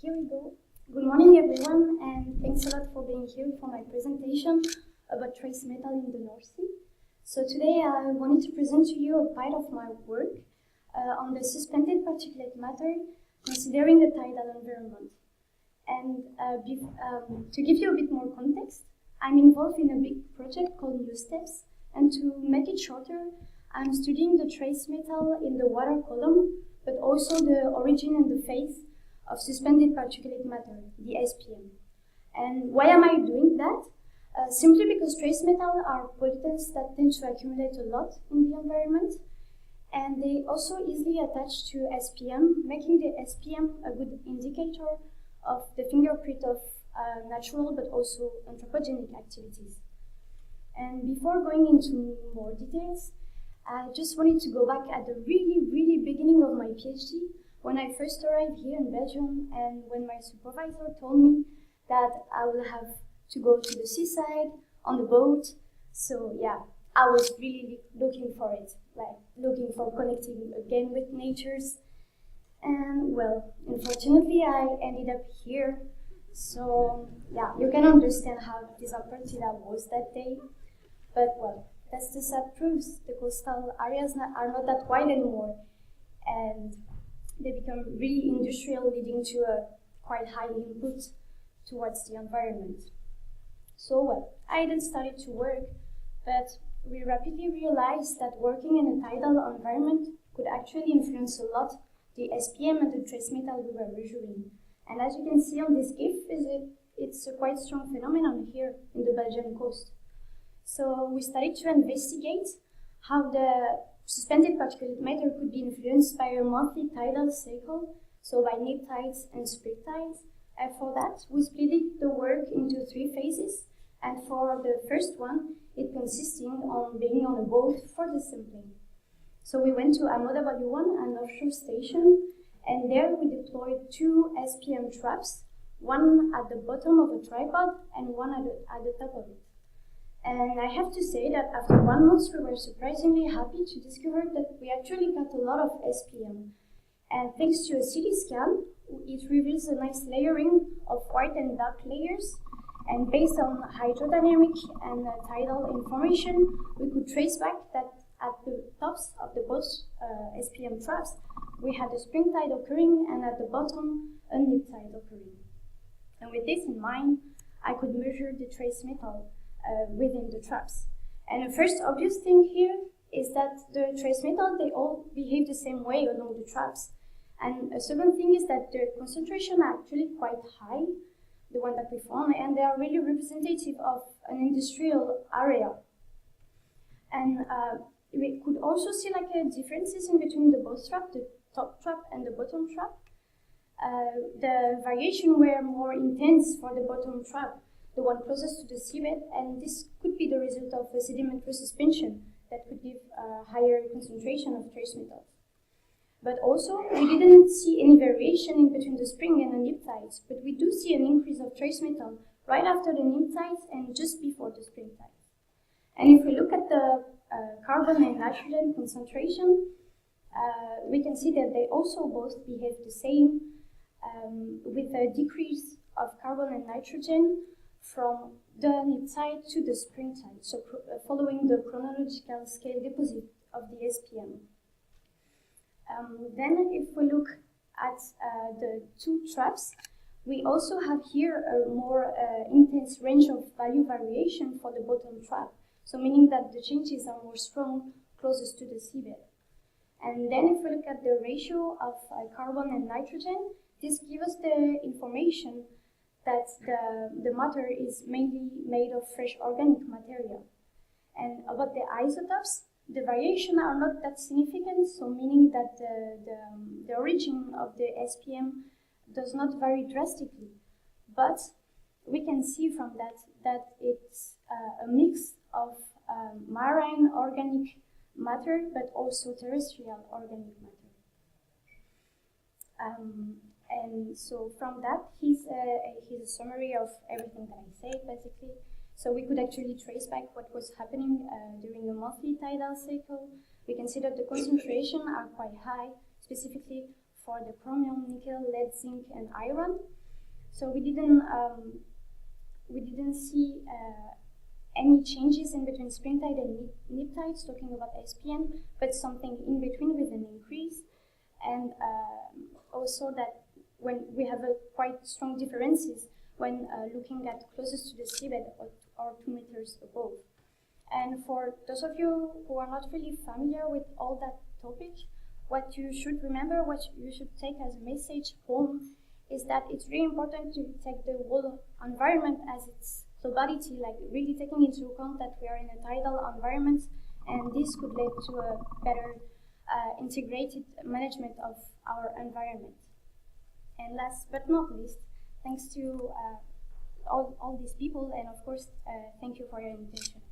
Here we go. Good morning, everyone, and thanks a lot for being here for my presentation about trace metal in the North Sea. So today I wanted to present to you a part of my work on the suspended particulate matter considering the tidal environment. And to give you a bit more context, I'm involved in a big project called New Steps, and to make it shorter, I'm studying the trace metal in the water column, but also the origin and the phase of suspended particulate matter, the SPM. And why am I doing that? Simply because trace metal are pollutants that tend to accumulate a lot in the environment, and they also easily attach to SPM, making the SPM a good indicator of the fingerprint of natural but also anthropogenic activities. And before going into more details, I just wanted to go back at the really beginning of my PhD, when I first arrived here in Belgium and when my supervisor told me that I will have to go to the seaside on the boat. So yeah, I was really looking for it, like looking for connecting again with natures. And well, unfortunately I ended up here. So yeah, you can understand how disappointed I was that day. But well, that's the sad truth. The coastal areas are not that wide anymore, and they become really industrial, leading to a quite high input towards the environment. So well, I then started to work, but we rapidly realized that working in a tidal environment could actually influence a lot the SPM and the trace metal we were measuring. And as you can see on this GIF, it's a quite strong phenomenon here in the Belgian coast. So we started to investigate how the suspended particulate matter could be influenced by a monthly tidal cycle, so by neap tides and spring tides. And for that, we split the work into 3 phases. And for the first one, it consisting on being on a boat for the sampling. So we went to AMOW1, an offshore station, and there we deployed 2 SPM traps, one at the bottom of a tripod and one at the top of it. And I have to say that after 1 month, we were surprisingly happy to discover that we actually got a lot of SPM. And thanks to a CT scan, it reveals a nice layering of white and dark layers. And based on hydrodynamic and tidal information, we could trace back that at the tops of the both SPM traps, we had a spring tide occurring, and at the bottom, a neap tide occurring. And with this in mind, I could measure the trace metal within the traps. And the first obvious thing here is that the trace metal, they all behave the same way along the traps. And a second thing is that the concentration are actually quite high, the one that we found, and they are really representative of an industrial area. And we could also see like differences in between the both trap, the top trap and the bottom trap. The variation were more intense for the bottom trap, the one closest to the seabed, and this could be the result of a sedimentary suspension that could give a higher concentration of trace metals. But also, we didn't see any variation in between the spring and the neap tides, but we do see an increase of trace metal right after the neap tides and just before the spring tides. And if we look at the carbon and nitrogen concentration, we can see that they also both behave the same, with a decrease of carbon and nitrogen from the neap tide to the spring tide, so following the chronological scale deposit of the SPM. Then if we look at the 2 traps, we also have here a more intense range of value variation for the bottom trap, so meaning that the changes are more strong closest to the seabed. And then if we look at the ratio of carbon and nitrogen, this gives us the information that the matter is mainly made of fresh organic material. And about the isotopes, the variation are not that significant, so meaning that the origin of the SPM does not vary drastically. But we can see from that it's a mix of marine organic matter, but also terrestrial organic matter. And so from that, here's a summary of everything that I said, basically. So we could actually trace back what was happening during the monthly tidal cycle. We can see that the concentration are quite high, specifically for the chromium, nickel, lead, zinc, and iron. So we didn't see any changes in between spring tide and neap tides, talking about SPN, but something in between with an increase. And also that when we have a quite strong differences when looking at closest to the seabed or 2 meters above. And for those of you who are not really familiar with all that topic, what you should remember, what you should take as a message home, is that it's really important to take the whole environment as its globality, like really taking into account that we are in a tidal environment, and this could lead to a better integrated management of our environment. And last but not least, thanks to all these people, and of course, thank you for your invitation.